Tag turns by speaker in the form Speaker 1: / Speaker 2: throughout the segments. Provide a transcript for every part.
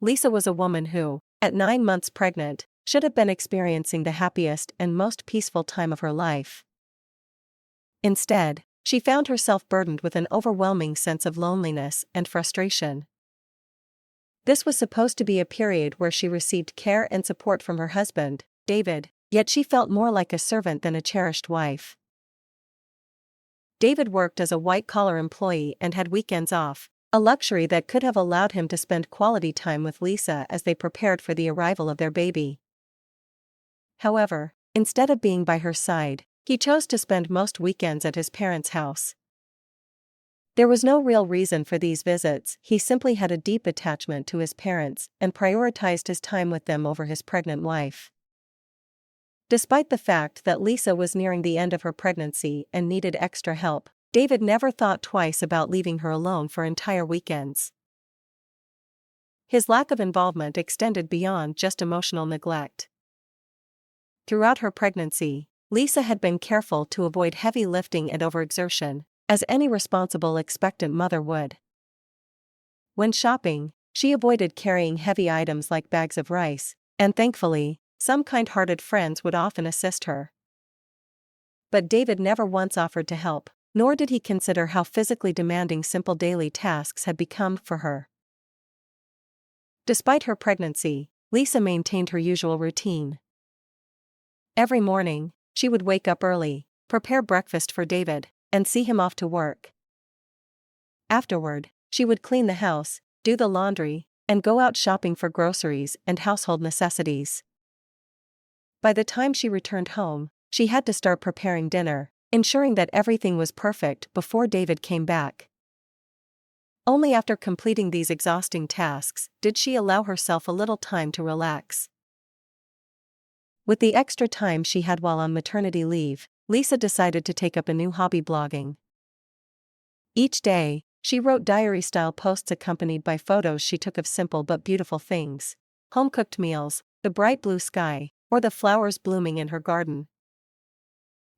Speaker 1: Lisa was a woman who, at 9 months pregnant, should have been experiencing the happiest and most peaceful time of her life. Instead, she found herself burdened with an overwhelming sense of loneliness and frustration. This was supposed to be a period where she received care and support from her husband, David, yet she felt more like a servant than a cherished wife. David worked as a white-collar employee and had weekends off, a luxury that could have allowed him to spend quality time with Lisa as they prepared for the arrival of their baby. However, instead of being by her side, he chose to spend most weekends at his parents' house. There was no real reason for these visits, he simply had a deep attachment to his parents and prioritized his time with them over his pregnant wife. Despite the fact that Lisa was nearing the end of her pregnancy and needed extra help, David never thought twice about leaving her alone for entire weekends. His lack of involvement extended beyond just emotional neglect. Throughout her pregnancy, Lisa had been careful to avoid heavy lifting and overexertion, as any responsible expectant mother would. When shopping, she avoided carrying heavy items like bags of rice, and thankfully, some kind-hearted friends would often assist her. But David never once offered to help, nor did he consider how physically demanding simple daily tasks had become for her. Despite her pregnancy, Lisa maintained her usual routine. Every morning, she would wake up early, prepare breakfast for David, and see him off to work. Afterward, she would clean the house, do the laundry, and go out shopping for groceries and household necessities. By the time she returned home, she had to start preparing dinner, ensuring that everything was perfect before David came back. Only after completing these exhausting tasks did she allow herself a little time to relax. With the extra time she had while on maternity leave, Lisa decided to take up a new hobby: blogging. Each day, she wrote diary-style posts accompanied by photos she took of simple but beautiful things: home-cooked meals, the bright blue sky, or the flowers blooming in her garden.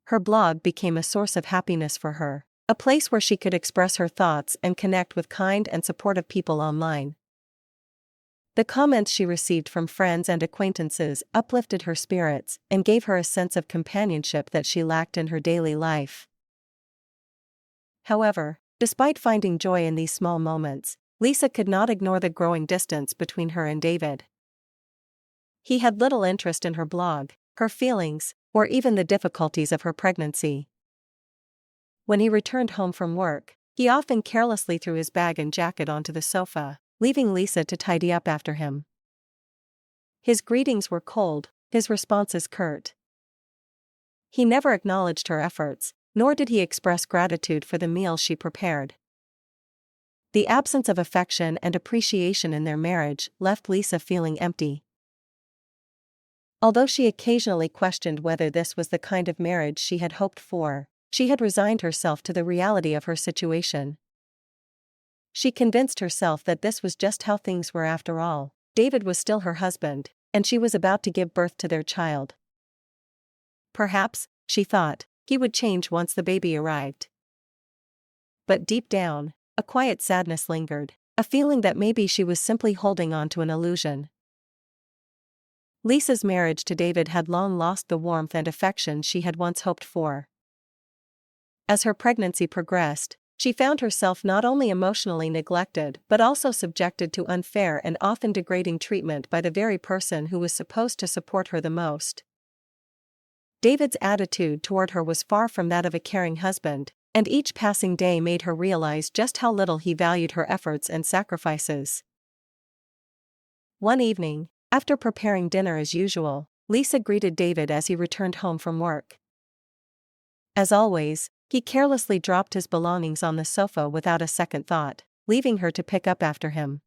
Speaker 1: Her blog became a source of happiness for her, a place where she could express her thoughts and connect with kind and supportive people online. The comments she received from friends and acquaintances uplifted her spirits and gave her a sense of companionship that she lacked in her daily life. However, despite finding joy in these small moments, Lisa could not ignore the growing distance between her and David. He had little interest in her blog, her feelings, or even the difficulties of her pregnancy. When he returned home from work, he often carelessly threw his bag and jacket onto the sofa, leaving Lisa to tidy up after him. His greetings were cold, his responses curt. He never acknowledged her efforts, nor did he express gratitude for the meals she prepared. The absence of affection and appreciation in their marriage left Lisa feeling empty. Although she occasionally questioned whether this was the kind of marriage she had hoped for, she had resigned herself to the reality of her situation. She convinced herself that this was just how things were after all. David was still her husband, and she was about to give birth to their child. Perhaps, she thought, he would change once the baby arrived. But deep down, a quiet sadness lingered, a feeling that maybe she was simply holding on to an illusion. Lisa's marriage to David had long lost the warmth and affection she had once hoped for. As her pregnancy progressed, she found herself not only emotionally neglected but also subjected to unfair and often degrading treatment by the very person who was supposed to support her the most. David's attitude toward her was far from that of a caring husband, and each passing day made her realize just how little he valued her efforts and sacrifices. One evening, after preparing dinner as usual, Lisa greeted David as he returned home from work. As always, he carelessly dropped his belongings on the sofa without a second thought, leaving her to pick up after him.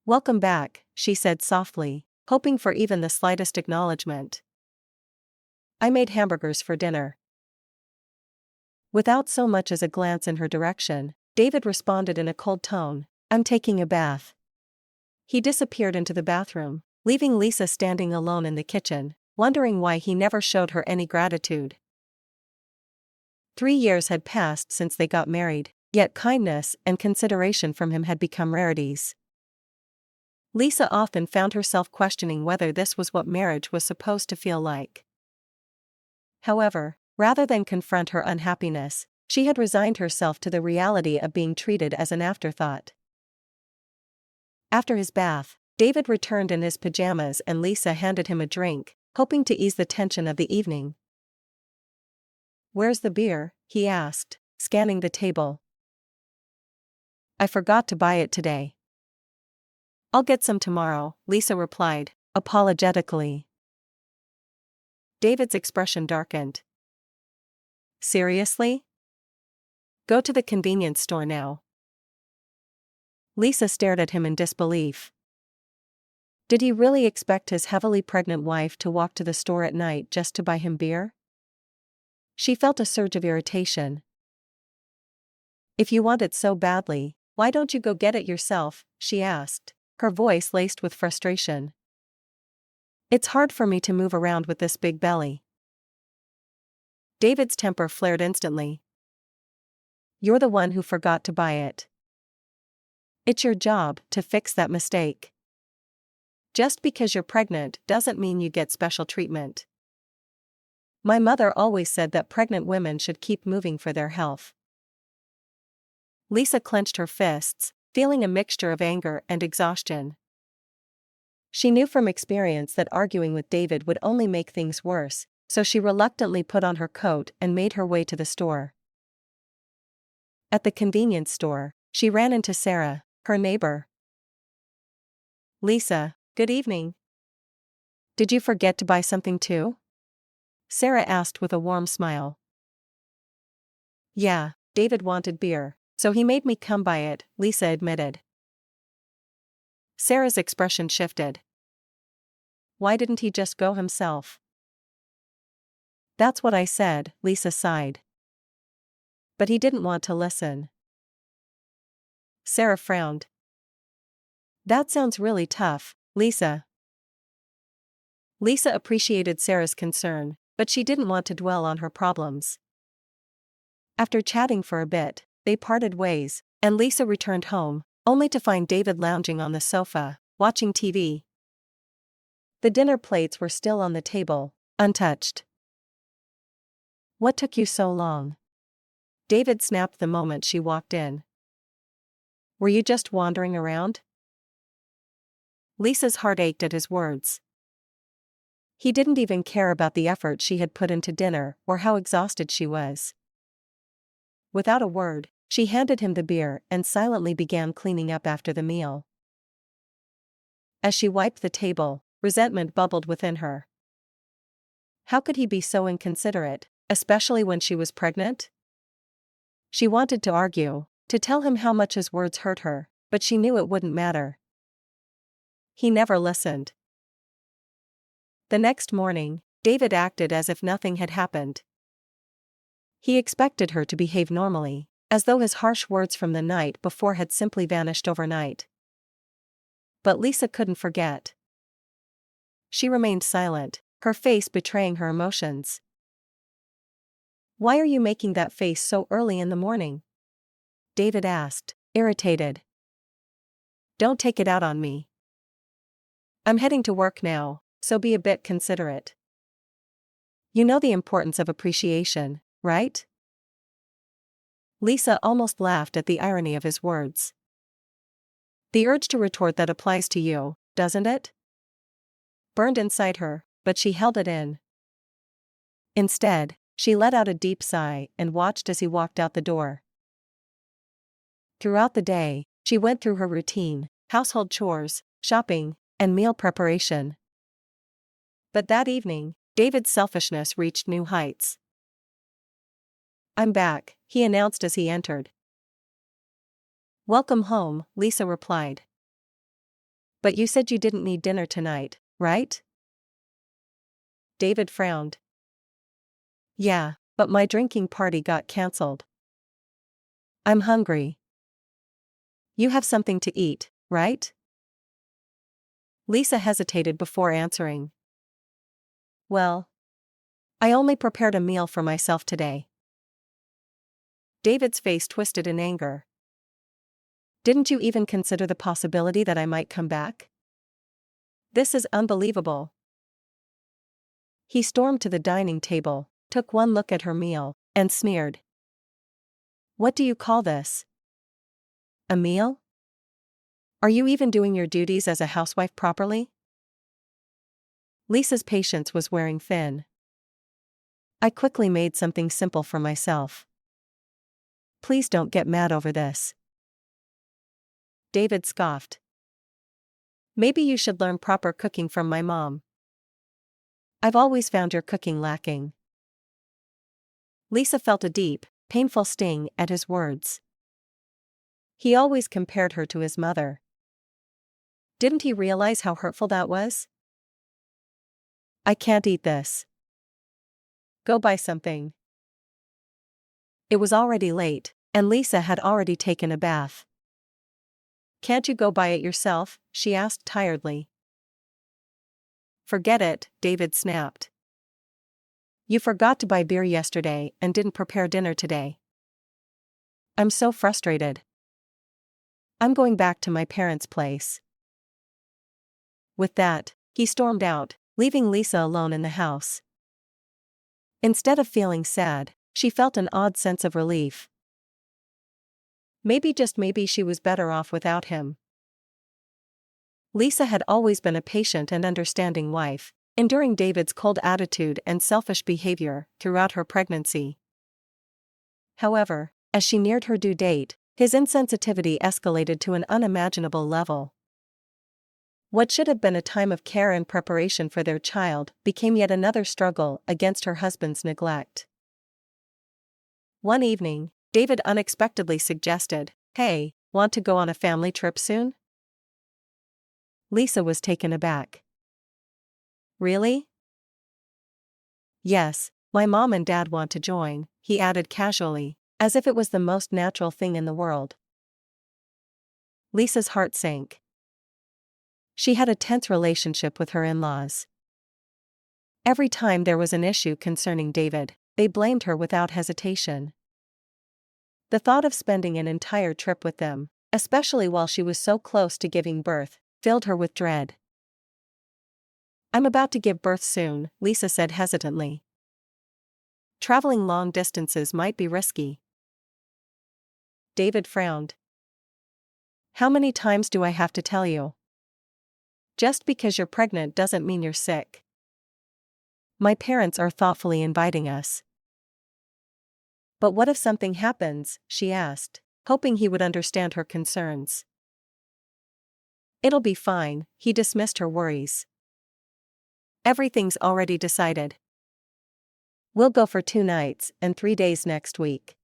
Speaker 1: "Welcome back," she said softly, hoping for even the slightest acknowledgement. "I made hamburgers for dinner." Without so much as a glance in her direction, David responded in a cold tone, "I'm taking a bath." He disappeared into the bathroom, leaving Lisa standing alone in the kitchen, wondering why he never showed her any gratitude. 3 years had passed since they got married, yet kindness and consideration from him had become rarities. Lisa often found herself questioning whether this was what marriage was supposed to feel like. However, rather than confront her unhappiness, she had resigned herself to the reality of being treated as an afterthought. After his bath, David returned in his pajamas and Lisa handed him a drink, hoping to ease the tension of the evening. "Where's the beer?" he asked, scanning the table. "I forgot to buy it today." "I'll get some tomorrow," Lisa replied, apologetically. David's expression darkened. "Seriously? Go to the convenience store now." Lisa stared at him in disbelief. Did he really expect his heavily pregnant wife to walk to the store at night just to buy him beer? She felt a surge of irritation. "If you want it so badly, why don't you go get it yourself?" she asked, her voice laced with frustration. "It's hard for me to move around with this big belly." David's temper flared instantly. "You're the one who forgot to buy it. It's your job to fix that mistake. Just because you're pregnant doesn't mean you get special treatment. My mother always said that pregnant women should keep moving for their health." Lisa clenched her fists, feeling a mixture of anger and exhaustion. She knew from experience that arguing with David would only make things worse, so she reluctantly put on her coat and made her way to the store. At the convenience store, she ran into Sarah, her neighbor. "Lisa, good evening. Did you forget to buy something too?" Sarah asked with a warm smile. "Yeah, David wanted beer, so he made me come buy it," Lisa admitted. Sarah's expression shifted. "Why didn't he just go himself?" "That's what I said," Lisa sighed. "But he didn't want to listen." Sarah frowned. "That sounds really tough, Lisa." Lisa appreciated Sarah's concern, but she didn't want to dwell on her problems. After chatting for a bit, they parted ways, and Lisa returned home, only to find David lounging on the sofa, watching TV. The dinner plates were still on the table, untouched. "What took you so long?" David snapped the moment she walked in. "Were you just wandering around?" Lisa's heart ached at his words. He didn't even care about the effort she had put into dinner or how exhausted she was. Without a word, she handed him the beer and silently began cleaning up after the meal. As she wiped the table, resentment bubbled within her. How could he be so inconsiderate, especially when she was pregnant? She wanted to argue, to tell him how much his words hurt her, but she knew it wouldn't matter. He never listened. The next morning, David acted as if nothing had happened. He expected her to behave normally, as though his harsh words from the night before had simply vanished overnight. But Lisa couldn't forget. She remained silent, her face betraying her emotions. "Why are you making that face so early in the morning?" David asked, irritated. "Don't take it out on me. I'm heading to work now, so be a bit considerate. You know the importance of appreciation, right?" Lisa almost laughed at the irony of his words. The urge to retort that applies to you, doesn't it? Burned inside her, but she held it in. Instead, she let out a deep sigh and watched as he walked out the door. Throughout the day, she went through her routine, household chores, shopping, and meal preparation. But that evening, David's selfishness reached new heights. "I'm back," he announced as he entered. "Welcome home," Lisa replied. "But you said you didn't need dinner tonight, right?" David frowned. "Yeah, but my drinking party got cancelled. I'm hungry." "You have something to eat, right?" Lisa hesitated before answering. "Well, I only prepared a meal for myself today." David's face twisted in anger. "Didn't you even consider the possibility that I might come back?" This is unbelievable. He stormed to the dining table, took one look at her meal, and sneered. What do you call this? A meal? Are you even doing your duties as a housewife properly? Lisa's patience was wearing thin. I quickly made something simple for myself. Please don't get mad over this. David scoffed. Maybe you should learn proper cooking from my mom. I've always found your cooking lacking. Lisa felt a deep, painful sting at his words. He always compared her to his mother. Didn't he realize how hurtful that was? I can't eat this. Go buy something. It was already late, and Lisa had already taken a bath. Can't you go buy it yourself? She asked tiredly. Forget it, David snapped. You forgot to buy beer yesterday and didn't prepare dinner today. I'm so frustrated. I'm going back to my parents' place. With that, he stormed out, leaving Lisa alone in the house. Instead of feeling sad, she felt an odd sense of relief. Maybe, just maybe, she was better off without him. Lisa had always been a patient and understanding wife, enduring David's cold attitude and selfish behavior throughout her pregnancy. However, as she neared her due date, his insensitivity escalated to an unimaginable level. What should have been a time of care and preparation for their child became yet another struggle against her husband's neglect. One evening, David unexpectedly suggested, "Hey, want to go on a family trip soon?" Lisa was taken aback. Really? Yes, my mom and dad want to join, he added casually, as if it was the most natural thing in the world. Lisa's heart sank. She had a tense relationship with her in-laws. Every time there was an issue concerning David, they blamed her without hesitation. The thought of spending an entire trip with them, especially while she was so close to giving birth, filled her with dread. I'm about to give birth soon, Lisa said hesitantly. Traveling long distances might be risky. David frowned. How many times do I have to tell you? Just because you're pregnant doesn't mean you're sick. My parents are thoughtfully inviting us. But what if something happens? She asked, hoping he would understand her concerns. It'll be fine, he dismissed her worries. Everything's already decided. We'll go for 2 nights and 3 days next week.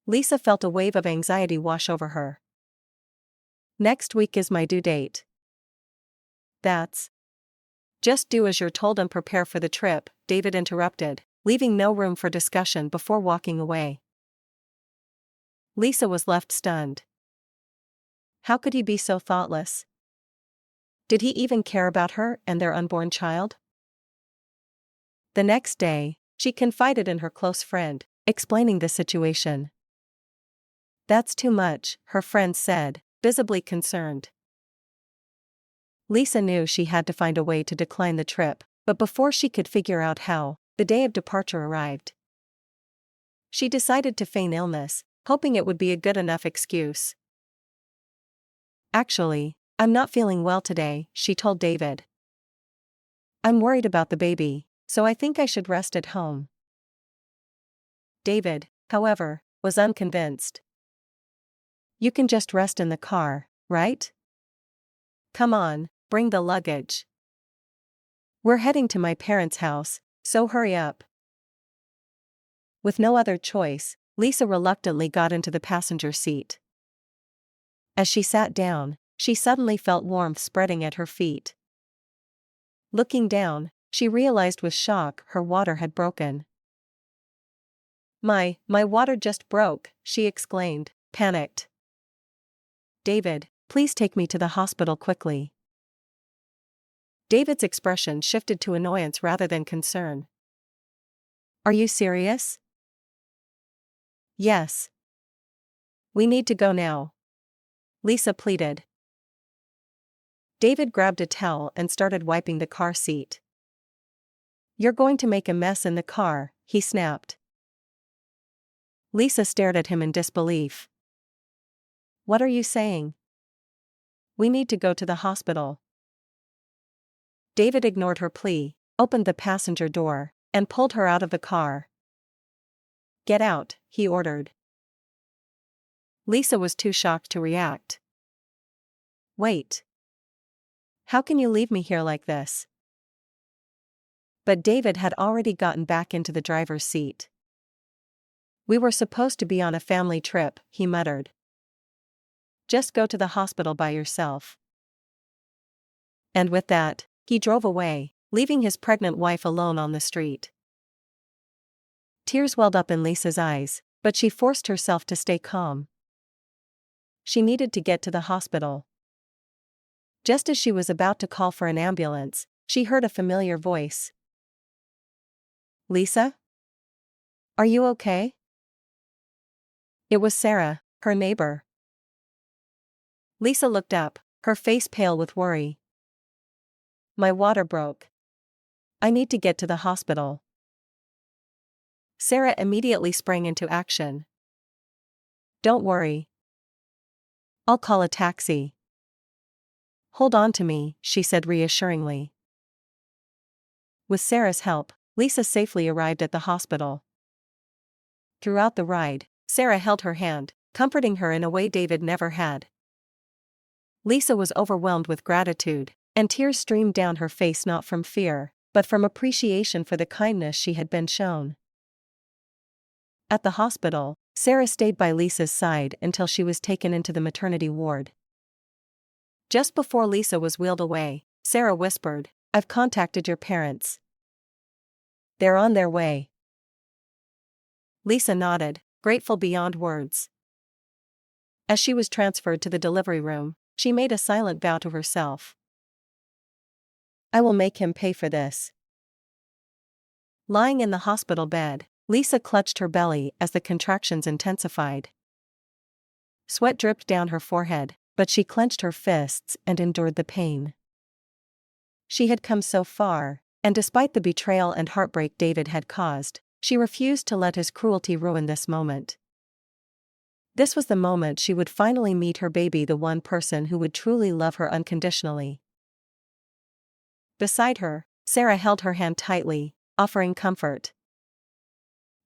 Speaker 1: Lisa felt a wave of anxiety wash over her. Next week is my due date. That's. Just do as you're told and prepare for the trip, David interrupted, leaving no room for discussion before walking away. Lisa was left stunned. How could he be so thoughtless? Did he even care about her and their unborn child? The next day, she confided in her close friend, explaining the situation. That's too much, her friend said, visibly concerned. Lisa knew she had to find a way to decline the trip, but before she could figure out how, the day of departure arrived. She decided to feign illness, hoping it would be a good enough excuse. Actually, I'm not feeling well today, she told David. I'm worried about the baby, so I think I should rest at home. David, however, was unconvinced. You can just rest in the car, right? Come on, bring the luggage. We're heading to my parents' house, so hurry up. With no other choice, Lisa reluctantly got into the passenger seat. As she sat down, she suddenly felt warmth spreading at her feet. Looking down, she realized with shock her water had broken. My water just broke, she exclaimed, panicked. David, please take me to the hospital quickly. David's expression shifted to annoyance rather than concern. Are you serious? Yes. We need to go now. Lisa pleaded. David grabbed a towel and started wiping the car seat. "You're going to make a mess in the car," he snapped. Lisa stared at him in disbelief. "What are you saying? We need to go to the hospital." David ignored her plea, opened the passenger door, and pulled her out of the car. "Get out," he ordered. Lisa was too shocked to react. "Wait. How can you leave me here like this?" But David had already gotten back into the driver's seat. "We were supposed to be on a family trip," he muttered. "Just go to the hospital by yourself." And with that, he drove away, leaving his pregnant wife alone on the street. Tears welled up in Lisa's eyes, but she forced herself to stay calm. She needed to get to the hospital. Just as she was about to call for an ambulance, she heard a familiar voice. "Lisa? Are you okay?" It was Sarah, her neighbor. Lisa looked up, her face pale with worry. "My water broke. I need to get to the hospital." Sarah immediately sprang into action. "Don't worry. I'll call a taxi." "Hold on to me," she said reassuringly. With Sarah's help, Lisa safely arrived at the hospital. Throughout the ride, Sarah held her hand, comforting her in a way David never had. Lisa was overwhelmed with gratitude, and tears streamed down her face not from fear, but from appreciation for the kindness she had been shown. At the hospital, Sarah stayed by Lisa's side until she was taken into the maternity ward. Just before Lisa was wheeled away, Sarah whispered, "I've contacted your parents. They're on their way." Lisa nodded, grateful beyond words. As she was transferred to the delivery room, she made a silent vow to herself. "I will make him pay for this." Lying in the hospital bed, Lisa clutched her belly as the contractions intensified. Sweat dripped down her forehead, but she clenched her fists and endured the pain. She had come so far, and despite the betrayal and heartbreak David had caused, she refused to let his cruelty ruin this moment. This was the moment she would finally meet her baby, the one person who would truly love her unconditionally. Beside her, Sarah held her hand tightly, offering comfort.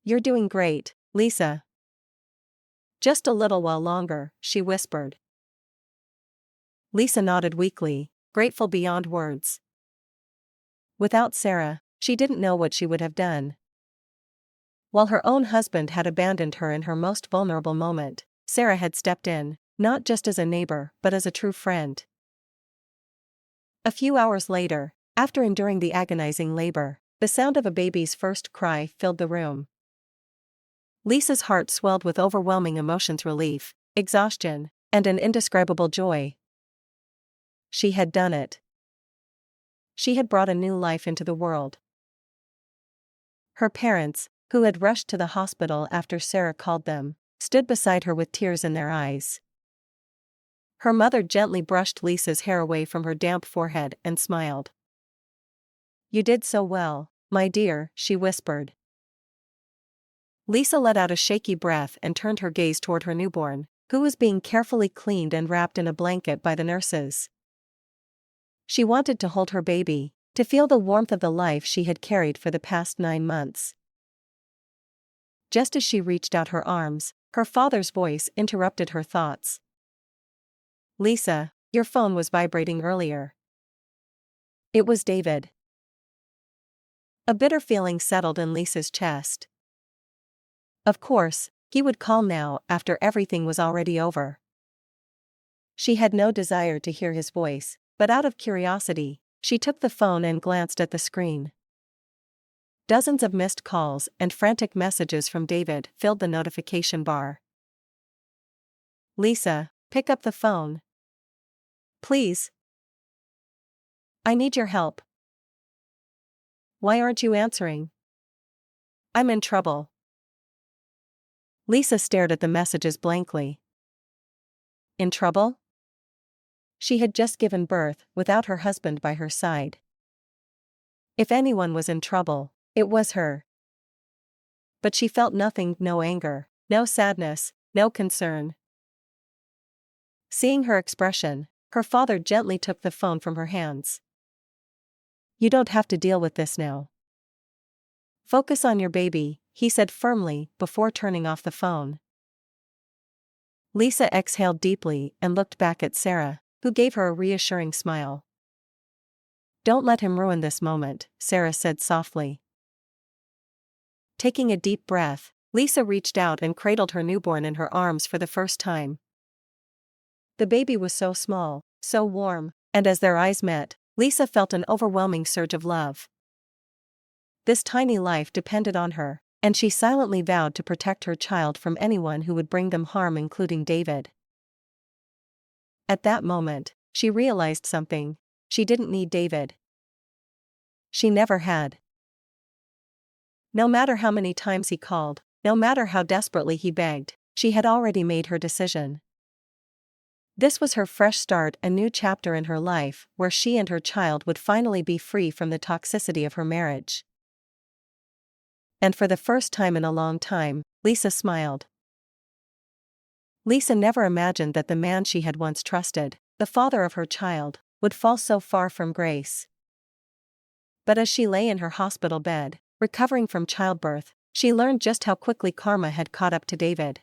Speaker 1: "You're doing great, Lisa." "Just a little while longer," she whispered. Lisa nodded weakly, grateful beyond words. Without Sarah, she didn't know what she would have done. While her own husband had abandoned her in her most vulnerable moment, Sarah had stepped in, not just as a neighbor but as a true friend. A few hours later, after enduring the agonizing labor, the sound of a baby's first cry filled the room. Lisa's heart swelled with overwhelming emotions: relief, exhaustion, and an indescribable joy. She had done it. She had brought a new life into the world. Her parents, who had rushed to the hospital after Sarah called them, stood beside her with tears in their eyes. Her mother gently brushed Lisa's hair away from her damp forehead and smiled. "You did so well, my dear," she whispered. Lisa let out a shaky breath and turned her gaze toward her newborn, who was being carefully cleaned and wrapped in a blanket by the nurses. She wanted to hold her baby, to feel the warmth of the life she had carried for the past 9 months. Just as she reached out her arms, her father's voice interrupted her thoughts. "Lisa, your phone was vibrating earlier." It was David. A bitter feeling settled in Lisa's chest. Of course, he would call now after everything was already over. She had no desire to hear his voice, but out of curiosity, she took the phone and glanced at the screen. Dozens of missed calls and frantic messages from David filled the notification bar. "Lisa, pick up the phone. Please. I need your help." "Why aren't you answering?" "I'm in trouble." Lisa stared at the messages blankly. "In trouble? She had just given birth without her husband by her side. If anyone was in trouble, it was her. But she felt nothing, no anger, no sadness, no concern. Seeing her expression, her father gently took the phone from her hands. "You don't have to deal with this now. Focus on your baby," he said firmly before turning off the phone. Lisa exhaled deeply and looked back at Sarah, who gave her a reassuring smile. "Don't let him ruin this moment," Sarah said softly. Taking a deep breath, Lisa reached out and cradled her newborn in her arms for the first time. The baby was so small, so warm, and as their eyes met, Lisa felt an overwhelming surge of love. This tiny life depended on her, and she silently vowed to protect her child from anyone who would bring them harm, including David. At that moment, she realized something: she didn't need David. She never had. No matter how many times he called, no matter how desperately he begged, she had already made her decision. This was her fresh start, a new chapter in her life where she and her child would finally be free from the toxicity of her marriage. And for the first time in a long time, Lisa smiled. Lisa never imagined that the man she had once trusted, the father of her child, would fall so far from grace. But as she lay in her hospital bed, recovering from childbirth, she learned just how quickly karma had caught up to David.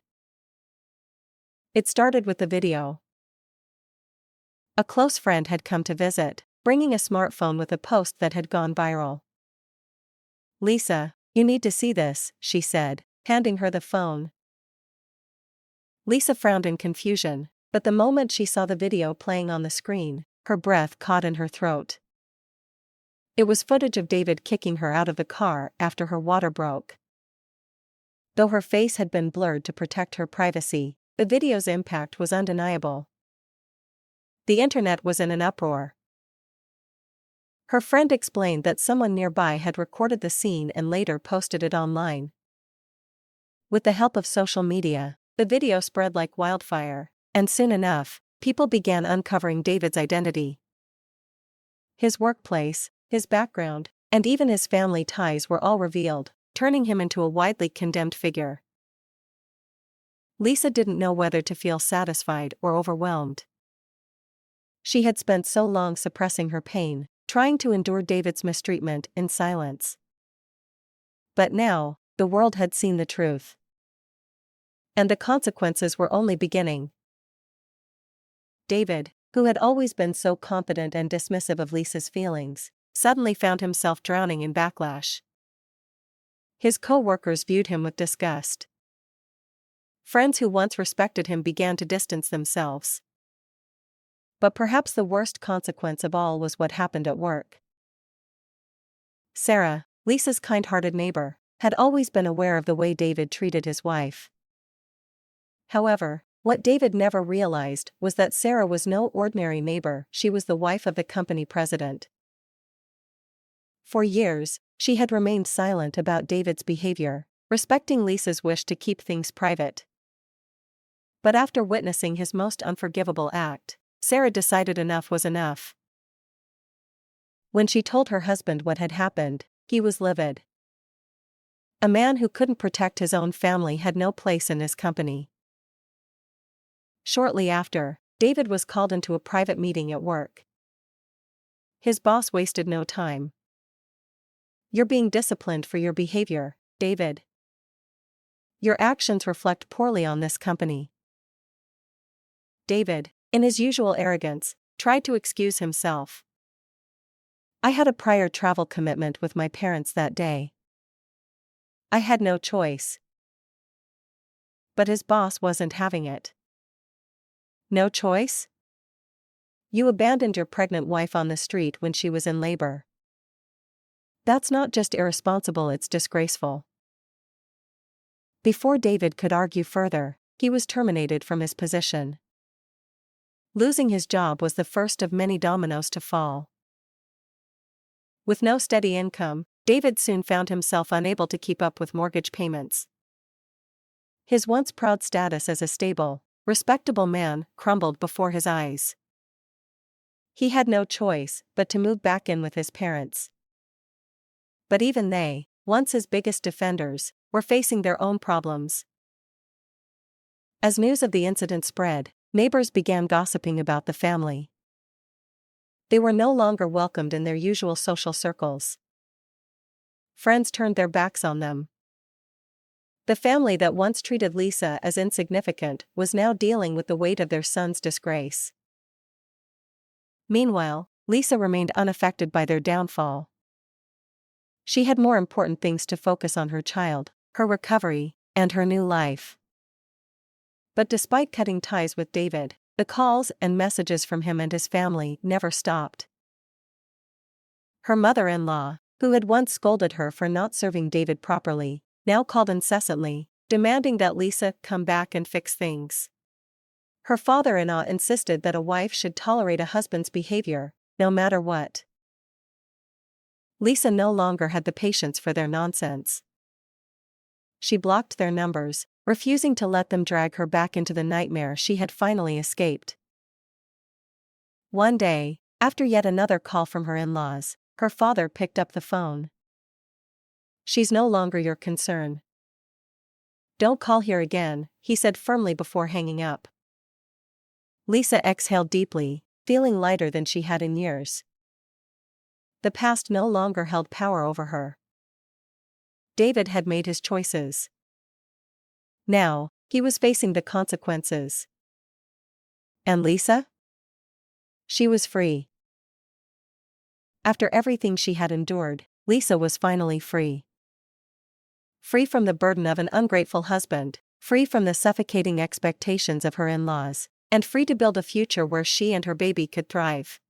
Speaker 1: It started with the video. A close friend had come to visit, bringing a smartphone with a post that had gone viral. "Lisa, you need to see this," she said, handing her the phone. Lisa frowned in confusion, but the moment she saw the video playing on the screen, her breath caught in her throat. It was footage of David kicking her out of the car after her water broke. Though her face had been blurred to protect her privacy, the video's impact was undeniable. The internet was in an uproar. Her friend explained that someone nearby had recorded the scene and later posted it online. With the help of social media, the video spread like wildfire, and soon enough, people began uncovering David's identity. His workplace, his background, and even his family ties were all revealed, turning him into a widely condemned figure. Lisa didn't know whether to feel satisfied or overwhelmed. She had spent so long suppressing her pain, trying to endure David's mistreatment in silence. But now, the world had seen the truth. And the consequences were only beginning. David, who had always been so confident and dismissive of Lisa's feelings, suddenly found himself drowning in backlash. His co-workers viewed him with disgust. Friends who once respected him began to distance themselves. But perhaps the worst consequence of all was what happened at work. Sarah, Lisa's kind-hearted neighbor, had always been aware of the way David treated his wife. However, what David never realized was that Sarah was no ordinary neighbor. She was the wife of the company president. For years, she had remained silent about David's behavior, respecting Lisa's wish to keep things private. But after witnessing his most unforgivable act, Sarah decided enough was enough. When she told her husband what had happened, he was livid. A man who couldn't protect his own family had no place in his company. Shortly after, David was called into a private meeting at work. His boss wasted no time. "You're being disciplined for your behavior, David. Your actions reflect poorly on this company." David, in his usual arrogance, tried to excuse himself. "I had a prior travel commitment with my parents that day. I had no choice." But his boss wasn't having it. "No choice? You abandoned your pregnant wife on the street when she was in labor. That's not just irresponsible, it's disgraceful." Before David could argue further, he was terminated from his position. Losing his job was the first of many dominoes to fall. With no steady income, David soon found himself unable to keep up with mortgage payments. His once proud status as a stable, respectable man crumbled before his eyes. He had no choice but to move back in with his parents. But even they, once his biggest defenders, were facing their own problems. As news of the incident spread, neighbors began gossiping about the family. They were no longer welcomed in their usual social circles. Friends turned their backs on them. The family that once treated Lisa as insignificant was now dealing with the weight of their son's disgrace. Meanwhile, Lisa remained unaffected by their downfall. She had more important things to focus on: her child, her recovery, and her new life. But despite cutting ties with David, the calls and messages from him and his family never stopped. Her mother-in-law, who had once scolded her for not serving David properly, now called incessantly, demanding that Lisa come back and fix things. Her father-in-law insisted that a wife should tolerate a husband's behavior, no matter what. Lisa no longer had the patience for their nonsense. She blocked their numbers, refusing to let them drag her back into the nightmare she had finally escaped. One day, after yet another call from her in-laws, her father picked up the phone. "She's no longer your concern. Don't call here again," he said firmly before hanging up. Lisa exhaled deeply, feeling lighter than she had in years. The past no longer held power over her. David had made his choices. Now, he was facing the consequences. And Lisa? She was free. After everything she had endured, Lisa was finally free. Free from the burden of an ungrateful husband, free from the suffocating expectations of her in-laws, and free to build a future where she and her baby could thrive.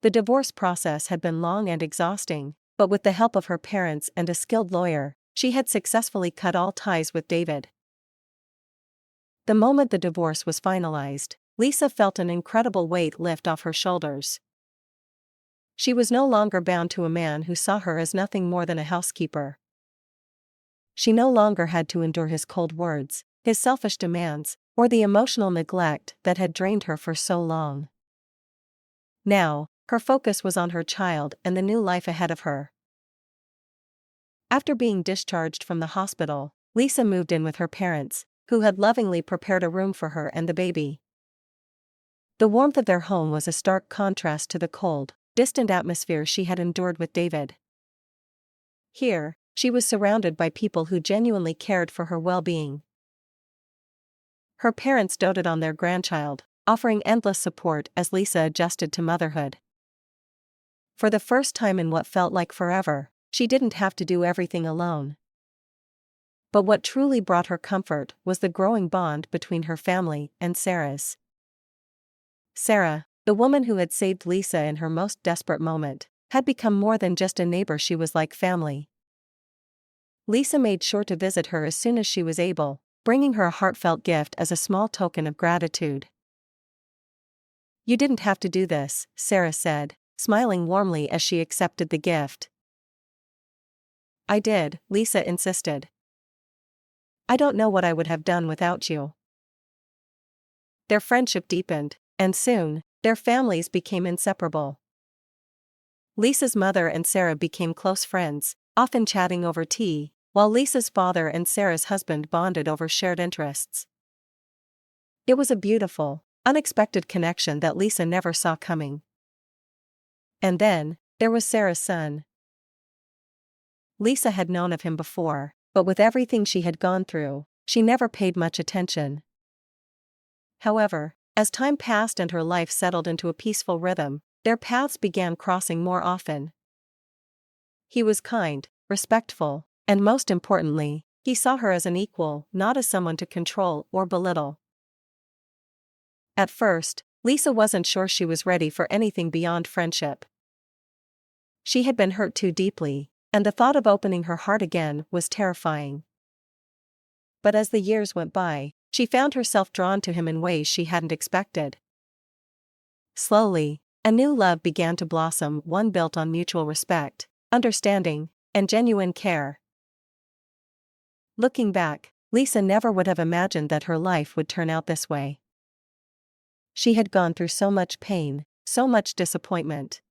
Speaker 1: The divorce process had been long and exhausting, but with the help of her parents and a skilled lawyer, she had successfully cut all ties with David. The moment the divorce was finalized, Lisa felt an incredible weight lift off her shoulders. She was no longer bound to a man who saw her as nothing more than a housekeeper. She no longer had to endure his cold words, his selfish demands, or the emotional neglect that had drained her for so long. Now, her focus was on her child and the new life ahead of her. After being discharged from the hospital, Lisa moved in with her parents, who had lovingly prepared a room for her and the baby. The warmth of their home was a stark contrast to the cold, distant atmosphere she had endured with David. Here, she was surrounded by people who genuinely cared for her well-being. Her parents doted on their grandchild, offering endless support as Lisa adjusted to motherhood. For the first time in what felt like forever, she didn't have to do everything alone. But what truly brought her comfort was the growing bond between her family and Sarah's. Sarah, the woman who had saved Lisa in her most desperate moment, had become more than just a neighbor. She was like family. Lisa made sure to visit her as soon as she was able, bringing her a heartfelt gift as a small token of gratitude. "You didn't have to do this," Sarah said, smiling warmly as she accepted the gift. "I did," Lisa insisted. "I don't know what I would have done without you." Their friendship deepened, and soon, their families became inseparable. Lisa's mother and Sarah became close friends, often chatting over tea, while Lisa's father and Sarah's husband bonded over shared interests. It was a beautiful, unexpected connection that Lisa never saw coming. And then, there was Sarah's son. Lisa had known of him before, but with everything she had gone through, she never paid much attention. However, as time passed and her life settled into a peaceful rhythm, their paths began crossing more often. He was kind, respectful, and most importantly, he saw her as an equal, not as someone to control or belittle. At first, Lisa wasn't sure she was ready for anything beyond friendship. She had been hurt too deeply, and the thought of opening her heart again was terrifying. But as the years went by, she found herself drawn to him in ways she hadn't expected. Slowly, a new love began to blossom, one built on mutual respect, understanding, and genuine care. Looking back, Lisa never would have imagined that her life would turn out this way. She had gone through so much pain, so much disappointment.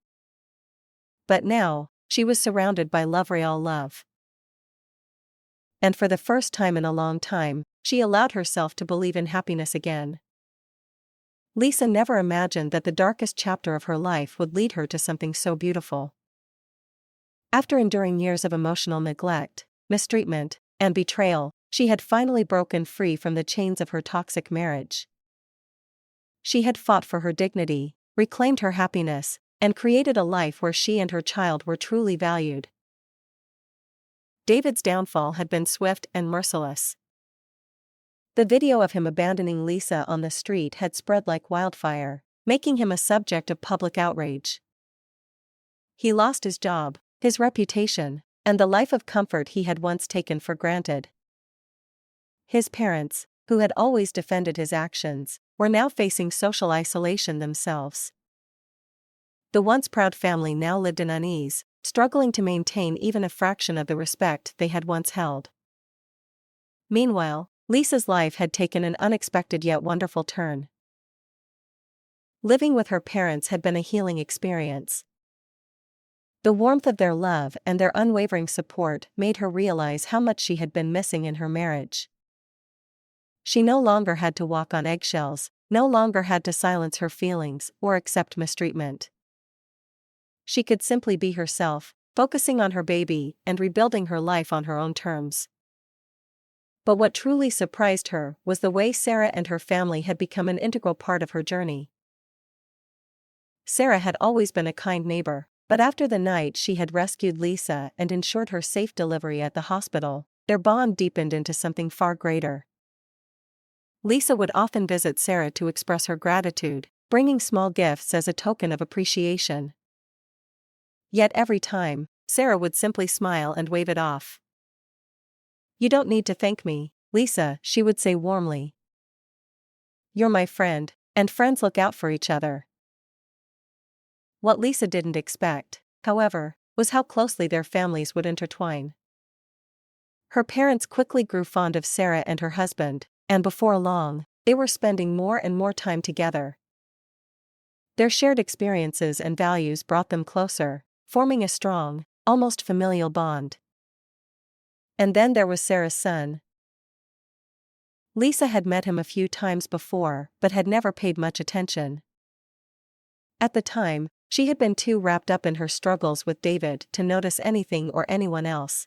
Speaker 1: But now, she was surrounded by real love. And for the first time in a long time, she allowed herself to believe in happiness again. Lisa never imagined that the darkest chapter of her life would lead her to something so beautiful. After enduring years of emotional neglect, mistreatment, and betrayal, she had finally broken free from the chains of her toxic marriage. She had fought for her dignity, reclaimed her happiness, and created a life where she and her child were truly valued. David's downfall had been swift and merciless. The video of him abandoning Lisa on the street had spread like wildfire, making him a subject of public outrage. He lost his job, his reputation, and the life of comfort he had once taken for granted. His parents, who had always defended his actions, were now facing social isolation themselves. The once proud family now lived in unease, struggling to maintain even a fraction of the respect they had once held. Meanwhile, Lisa's life had taken an unexpected yet wonderful turn. Living with her parents had been a healing experience. The warmth of their love and their unwavering support made her realize how much she had been missing in her marriage. She no longer had to walk on eggshells, no longer had to silence her feelings or accept mistreatment. She could simply be herself, focusing on her baby and rebuilding her life on her own terms. But what truly surprised her was the way Sarah and her family had become an integral part of her journey. Sarah had always been a kind neighbor, but after the night she had rescued Lisa and ensured her safe delivery at the hospital, their bond deepened into something far greater. Lisa would often visit Sarah to express her gratitude, bringing small gifts as a token of appreciation. Yet every time, Sarah would simply smile and wave it off. "You don't need to thank me, Lisa," she would say warmly. "You're my friend, and friends look out for each other." What Lisa didn't expect, however, was how closely their families would intertwine. Her parents quickly grew fond of Sarah and her husband, and before long, they were spending more and more time together. Their shared experiences and values brought them closer, forming a strong, almost familial bond. And then there was Sarah's son. Lisa had met him a few times before but had never paid much attention. At the time, she had been too wrapped up in her struggles with David to notice anything or anyone else.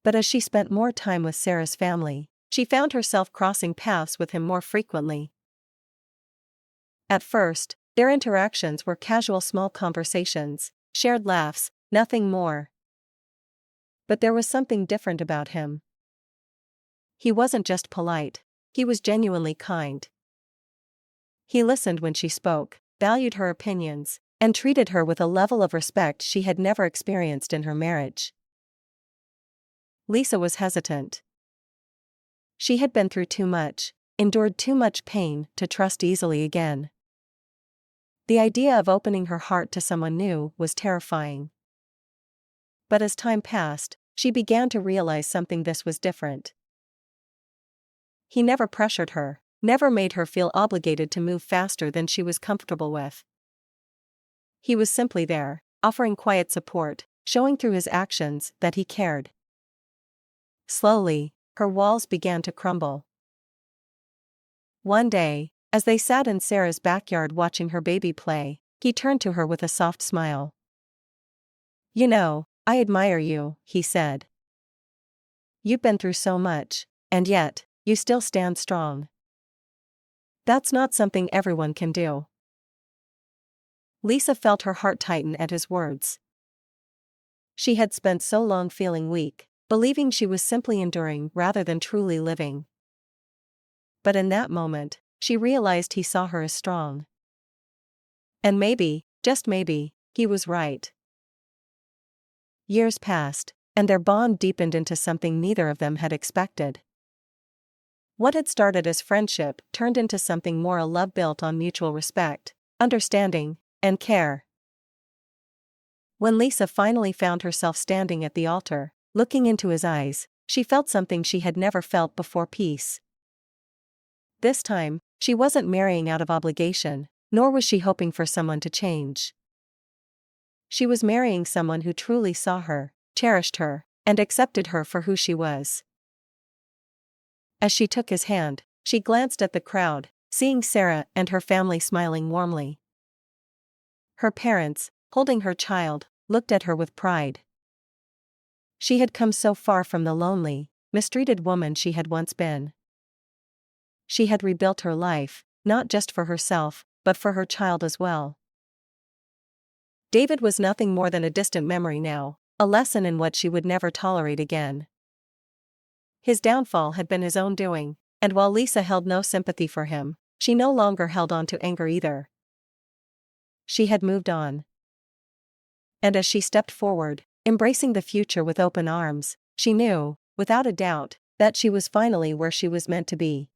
Speaker 1: But as she spent more time with Sarah's family, she found herself crossing paths with him more frequently. At first, their interactions were casual small conversations, shared laughs, nothing more. But there was something different about him. He wasn't just polite, he was genuinely kind. He listened when she spoke, valued her opinions, and treated her with a level of respect she had never experienced in her marriage. Lisa was hesitant. She had been through too much, endured too much pain to trust easily again. The idea of opening her heart to someone new was terrifying. But as time passed, she began to realize something this was different. He never pressured her, never made her feel obligated to move faster than she was comfortable with. He was simply there, offering quiet support, showing through his actions that he cared. Slowly, her walls began to crumble. One day, as they sat in Sarah's backyard watching her baby play, he turned to her with a soft smile. "You know, I admire you," he said. "You've been through so much, and yet, you still stand strong. That's not something everyone can do." Lisa felt her heart tighten at his words. She had spent so long feeling weak, believing she was simply enduring rather than truly living. But in that moment, she realized he saw her as strong. And maybe, just maybe, he was right. Years passed, and their bond deepened into something neither of them had expected. What had started as friendship turned into something more, a love built on mutual respect, understanding, and care. When Lisa finally found herself standing at the altar, looking into his eyes, she felt something she had never felt before: peace. This time, she wasn't marrying out of obligation, Nor was she hoping for someone to change. She was marrying someone who truly saw her, cherished her, and accepted her for who she was. As she took his hand, she glanced at the crowd, seeing Sarah and her family smiling warmly. Her parents, holding her child, looked at her with pride. She had come so far from the lonely, mistreated woman she had once been. She had rebuilt her life, not just for herself, but for her child as well. David was nothing more than a distant memory now, a lesson in what she would never tolerate again. His downfall had been his own doing, and while Lisa held no sympathy for him, she no longer held on to anger either. She had moved on. And as she stepped forward, embracing the future with open arms, she knew, without a doubt, that she was finally where she was meant to be.